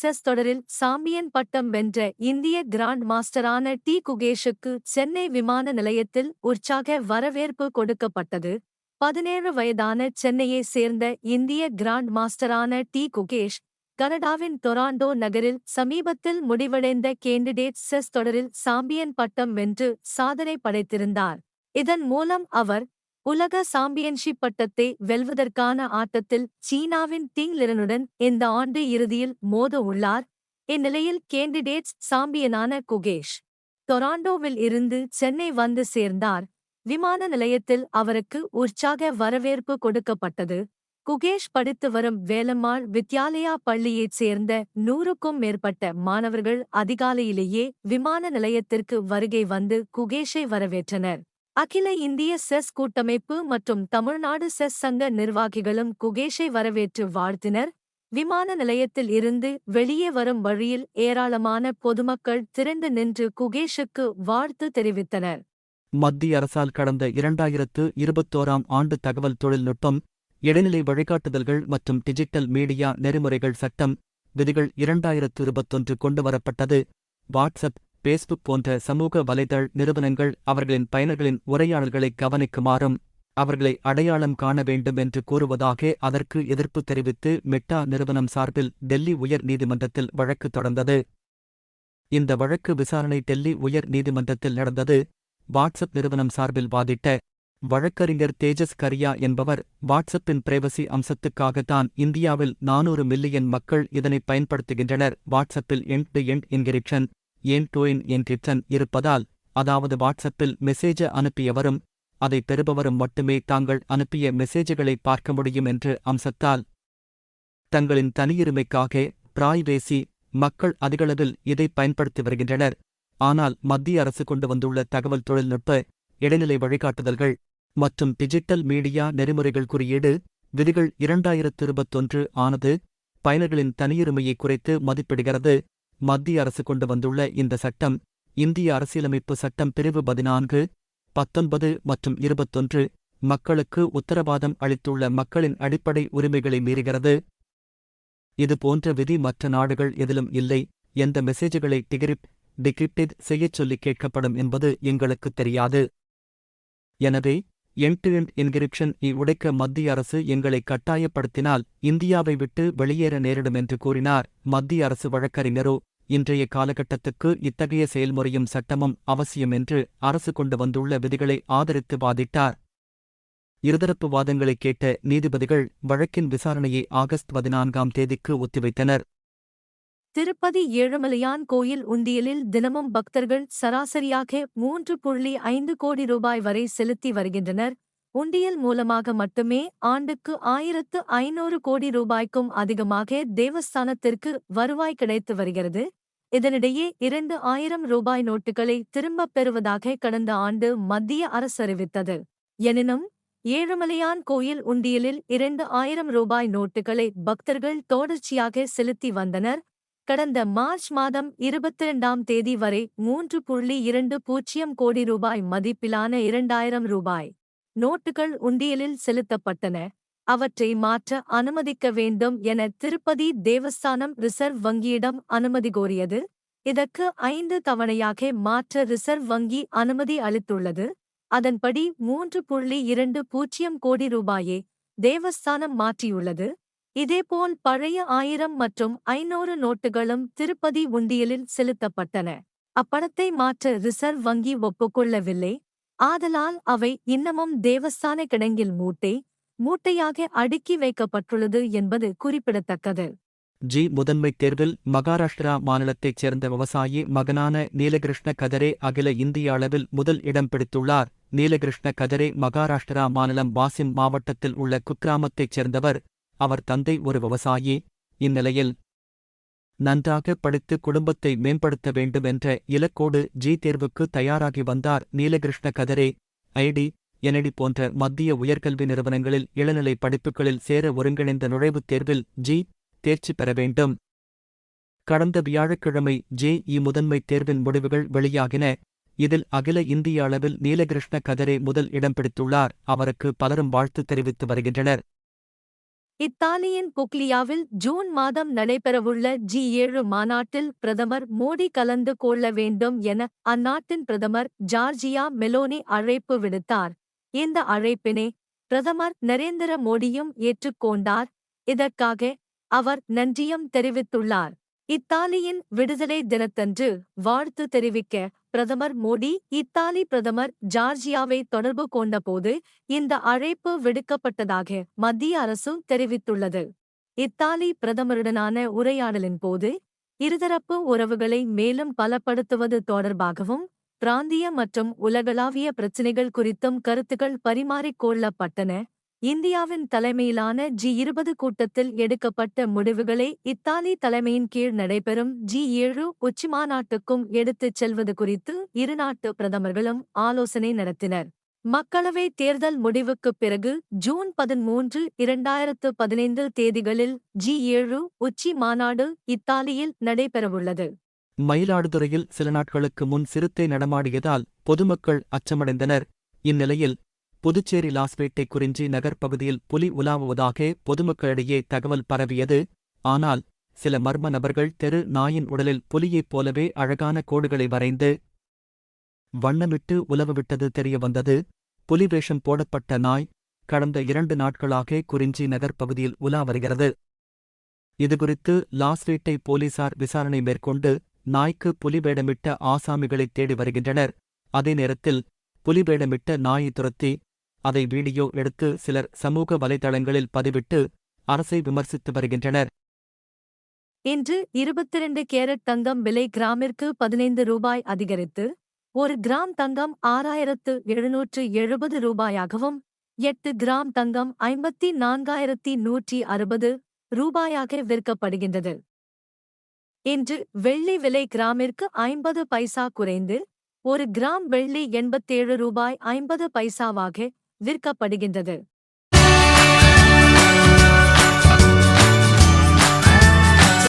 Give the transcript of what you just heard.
Chess தொடரில் champion பட்டம் வென்ற இந்திய கிராண்ட் மாஸ்டரான டி குகேஷுக்கு சென்னை விமான நிலையத்தில் உற்சாக வரவேற்பு கொடுக்கப்பட்டது. 17 வயதான சென்னையைச் சேர்ந்த இந்திய கிராண்ட் மாஸ்டரான டி குகேஷ், கனடாவின் டொராண்டோ நகரில் சமீபத்தில் முடிவடைந்த கேண்டிடேட்ஸ் செஸ் தொடரில் சாம்பியன் பட்டம் வென்று சாதனை படைத்திருந்தார். இதன் மூலம் அவர் உலக சாம்பியன்ஷிப் பட்டத்தை வெல்வதற்கான ஆட்டத்தில் சீனாவின் டிங் லிரனுடன் இந்த ஆண்டு இறுதியில் மோத உள்ளார். இந்நிலையில் கேண்டிடேட்ஸ் சாம்பியனான குகேஷ் டொராண்டோவில் இருந்து சென்னை வந்து சேர்ந்தார். விமான நிலையத்தில் அவருக்கு உற்சாக வரவேற்பு கொடுக்கப்பட்டது. குகேஷ் படித்து வரும் வேலம்மாள் வித்யாலயா பள்ளியைச் சேர்ந்த 100க்கும் மேற்பட்ட மாணவர்கள் அதிகாலையிலேயே விமான நிலையத்திற்கு வருகை வந்து குகேஷை வரவேற்றனர். அகில இந்திய செஸ் கூட்டமைப்பு மற்றும் தமிழ்நாடு செஸ் சங்க நிர்வாகிகளும் குகேஷை வரவேற்று வாழ்த்தினர். விமான நிலையத்தில் இருந்து வெளியே வரும் வழியில் ஏராளமான பொதுமக்கள் திரண்டு நின்று குகேஷுக்கு வாழ்த்து தெரிவித்தனர். மத்திய அரசால் கடந்த 2021ஆம் ஆண்டு தகவல் தொழில்நுட்பம், இடைநிலை வழிகாட்டுதல்கள் மற்றும் டிஜிட்டல் மீடியா நெறிமுறைகள் சட்டம் விதிகள் 2021 கொண்டுவரப்பட்டது. வாட்ஸ்அப், பேஸ்புக் போன்ற சமூக வலைதள நிறுவனங்கள் அவர்களின் பயனர்களின் உரையாடல்களை கவனிக்குமாறும் அவர்களை அடையாளம் காண வேண்டும் என்று கூறுவதாக அதற்கு எதிர்ப்பு தெரிவித்து மெட்டா நிறுவனம் சார்பில் டெல்லி உயர் நீதிமன்றத்தில் வழக்கு தொடர்ந்தது. இந்த வழக்கு விசாரணை டெல்லி உயர் நீதிமன்றத்தில் நடந்தது. வாட்ஸ்அப் நிறுவனம் சார்பில் வாதிட்ட வழக்கறிஞர் தேஜஸ் கரியா என்பவர், வாட்ஸ்அப்பின் பிரைவசி அம்சத்துக்காகத்தான் இந்தியாவில் 400 மில்லியன் மக்கள் இதனை பயன்படுத்துகின்றனர். வாட்ஸ்அப்பில் end to end encryption, end-to-end encryption இருப்பதால், அதாவது வாட்ஸ்அப்பில் மெசேஜ அனுப்பியவரும் அதை பெறுபவரும் மட்டுமே தாங்கள் அனுப்பிய மெசேஜ்களை பார்க்க முடியும் என்று அம்சத்தால் தங்களின் தனியுரிமைக்காக பிரைவேசி மக்கள் அதிகளவில் இதை பயன்படுத்தி வருகின்றனர். ஆனால் மத்திய அரசு கொண்டு வந்துள்ள தகவல் தொழில்நுட்ப இடைநிலை வழிகாட்டுதல்கள் மற்றும் டிஜிட்டல் மீடியா நெறிமுறைகள் குறியீடு விதிகள் 2021 ஆனது பயனர்களின் தனியுரிமையை குறைத்து மதிப்பிடுகிறது. மத்திய அரசு கொண்டு வந்துள்ள இந்த சட்டம் இந்திய அரசியலமைப்பு சட்டம் பிரிவு 14, 19 மற்றும் 21 மக்களுக்கு உத்தரவாதம் அளித்துள்ள மக்களின் அடிப்படை உரிமைகளை மீறுகிறது. இது போன்ற விதி மற்ற நாடுகள் எதிலும் இல்லை. எந்த மெசேஜ்களை டிகிரிப்டட் செய்யச் சொல்லி கேட்கப்படும் என்பது எங்களுக்குத் தெரியாது. எனவே எண்ட்-டு-எண்ட் என்கிரிப்ஷன் உடைக்க மத்திய அரசு எங்களை கட்டாயப்படுத்தினால் இந்தியாவை விட்டு வெளியேற நேரிடும் என்று கூறினார். மத்திய அரசு வழக்கறிஞரோ, இன்றைய காலகட்டத்துக்கு இத்தகைய செயல்முறையும் சட்டமும் அவசியம் என்று அரசு கொண்டு வந்துள்ள விதிகளை ஆதரித்து வாதிட்டார். இருதரப்பு வாதங்களை கேட்ட நீதிபதிகள் வழக்கின் விசாரணையை ஆகஸ்ட் 14ஆம் தேதிக்கு ஒத்திவைத்தனர். திருப்பதி ஏழுமலையான் கோயில் உண்டியலில் தினமும் பக்தர்கள் சராசரியாக 3.5 கோடி ரூபாய் வரை செலுத்தி வருகின்றனர். உண்டியல் மூலமாக மட்டுமே ஆண்டுக்கு 1500 கோடி ரூபாய்க்கும் அதிகமாக தேவஸ்தானத்திற்கு வருவாய் கிடைத்து வருகிறது. இதனிடையே 2000 ரூபாய் நோட்டுகளை திரும்பப் பெறுவதாக கடந்த ஆண்டு மத்திய அரசு அறிவித்தது. எனினும் ஏழுமலையான் கோயில் உண்டியலில் 2000 ரூபாய் நோட்டுகளை பக்தர்கள் தொடர்ச்சியாக செலுத்தி வந்தனர். கடந்த மார்ச் மாதம் 22ஆம் தேதி வரை 3.20 கோடி ரூபாய் மதிப்பிலான 2000 ரூபாய் நோட்டுகள் உண்டியலில் செலுத்தப்பட்டன. அவற்றை மாற்ற அனுமதிக்க வேண்டும் என திருப்பதி தேவஸ்தானம் ரிசர்வ் வங்கியிடம் அனுமதி கோரியது. இதற்கு 5 தவணையாக மாற்ற ரிசர்வ் வங்கி அனுமதி அளித்துள்ளது. அதன்படி 3.20 கோடி ரூபாயை தேவஸ்தானம் மாற்றியுள்ளது. இதேபோல் பழைய 1000 மற்றும் 500 நோட்டுகளும் திருப்பதி உண்டியலில் செலுத்தப்பட்டன. அப்பணத்தை மாற்ற ரிசர்வ் வங்கி ஒப்புக்கொள்ளவில்லை. ஆதலால் அவை இன்னமும் தேவஸ்தான கிடங்கில் மூட்டையாக அடுக்கி வைக்கப்பட்டுள்ளது என்பது குறிப்பிடத்தக்கது. முதன்மைத் தேர்வில் மகாராஷ்டிரா மாநிலத்தைச் சேர்ந்த விவசாயி மகனான நீலகிருஷ்ண கதரே அகில இந்திய அளவில் முதல் இடம் பிடித்துள்ளார். நீலகிருஷ்ண கதரே மகாராஷ்டிரா மாநிலம் வாசிம் மாவட்டத்தில் உள்ள குக்கிராமத்தைச் சேர்ந்தவர். அவர் தந்தை ஒரு விவசாயி. இந்நிலையில் நன்றாக படித்து குடும்பத்தை மேம்படுத்த வேண்டும் என்ற இலக்கோடு தேர்வுக்கு தயாராகி வந்தார் நீலகிருஷ்ண கதரே. NID போன்ற மத்திய உயர்கல்வி நிறுவனங்களில் இளநிலை படிப்புகளில் சேர ஒருங்கிணைந்த நுழைவுத் தேர்வில் தேர்ச்சி பெற வேண்டும். கடந்த வியாழக்கிழமை முதன்மைத் தேர்வின் முடிவுகள் வெளியாகின. இதில் அகில இந்திய அளவில் நீலகிருஷ்ண கதரே முதல் இடம் பிடித்துள்ளார். அவருக்கு பலரும் வாழ்த்து தெரிவித்து வருகின்றனர். இத்தாலியின் புக்லியாவில் ஜூன் மாதம் நடைபெறவுள்ள G7 மாநாட்டில் பிரதமர் மோடி கலந்து கொள்ள வேண்டும் என அந்நாட்டின் பிரதமர் ஜார்ஜியா மெலோனி அழைப்பு விடுத்தார். இந்த அழைப்பினை பிரதமர் நரேந்திர மோடியும் ஏற்றுக்கொண்டார். இதற்காக அவர் நன்றியும் தெரிவித்துள்ளார். இத்தாலியின் விடுதலை தினத்தன்று வாழ்த்து தெரிவிக்க பிரதமர் மோடி இத்தாலி பிரதமர் ஜார்ஜியாவை தொடர்பு கொண்டபோது இந்த அழைப்பு விடுக்கப்பட்டதாக மத்திய அரசு தெரிவித்துள்ளது. இத்தாலி பிரதமருடனான உரையாடலின் போது இருதரப்பு உறவுகளை மேலும் பலப்படுத்துவது தொடர்பாகவும் பிராந்திய மற்றும் உலகளாவிய பிரச்சினைகள் குறித்தும் கருத்துக்கள் பரிமாறிக்கொள்ளப்பட்டன. இந்தியாவின் தலைமையிலான G20 கூட்டத்தில் எடுக்கப்பட்ட முடிவுகளை இத்தாலி தலைமையின் கீழ் நடைபெறும் G7 உச்சிமாநாட்டுக்கும் எடுத்துச் செல்வது குறித்து இருநாட்டு பிரதமர்களும் ஆலோசனை நடத்தினர். மக்களவைத் தேர்தல் முடிவுக்குப் பிறகு ஜூன் 13, 2015 தேதிகளில் G7 உச்சி மாநாடு இத்தாலியில் நடைபெறவுள்ளது. மயிலாடுதுறையில் சில நாட்களுக்கு முன் சிறுத்தை நடமாடியதால் பொதுமக்கள் அச்சமடைந்தனர். இந்நிலையில் புதுச்சேரி லாஸ்பேட்டை குறிஞ்சி நகர் பகுதியில் புலி உலாவுவதாக பொதுமக்களிடையே தகவல் பரவியது. ஆனால் சில மர்ம நபர்கள் தெரு நாயின் உடலில் புலியைப் போலவே அழகான கோடுகளை வரைந்து வண்ணமிட்டு உலவவிட்டது தெரியவந்தது. புலி வேஷம் போடப்பட்ட நாய் கடந்த 2 நாட்களாக குறிஞ்சி நகர் பகுதியில் உலா வருகிறது. இதுகுறித்து லாஸ்பேட்டை போலீசார் விசாரணை மேற்கொண்டு நாய்க்கு புலி வேடமிட்ட ஆசாமிகளைத் தேடி வருகின்றனர். அதே நேரத்தில் புலி வேடமிட்ட நாயை துரத்தி அதை வீடியோ எடுத்து சிலர் சமூக வலைதளங்களில் பதிவிட்டு அரசை விமர்சித்து வருகின்றனர். இன்று 22 கேரட் தங்கம் விலை கிராமிற்கு 15 ரூபாய் அதிகரித்து 1 கிராம் தங்கம் 6,770 ரூபாயாகவும் 8 கிராம் தங்கம் 54,160 ரூபாயாக விற்கப்படுகின்றது. இன்று வெள்ளி விலை கிராமிற்கு 50 பைசா குறைந்து 1 கிராம் வெள்ளி 87 ரூபாய் 50 பைசாவாக விற்கப்படுகின்றது.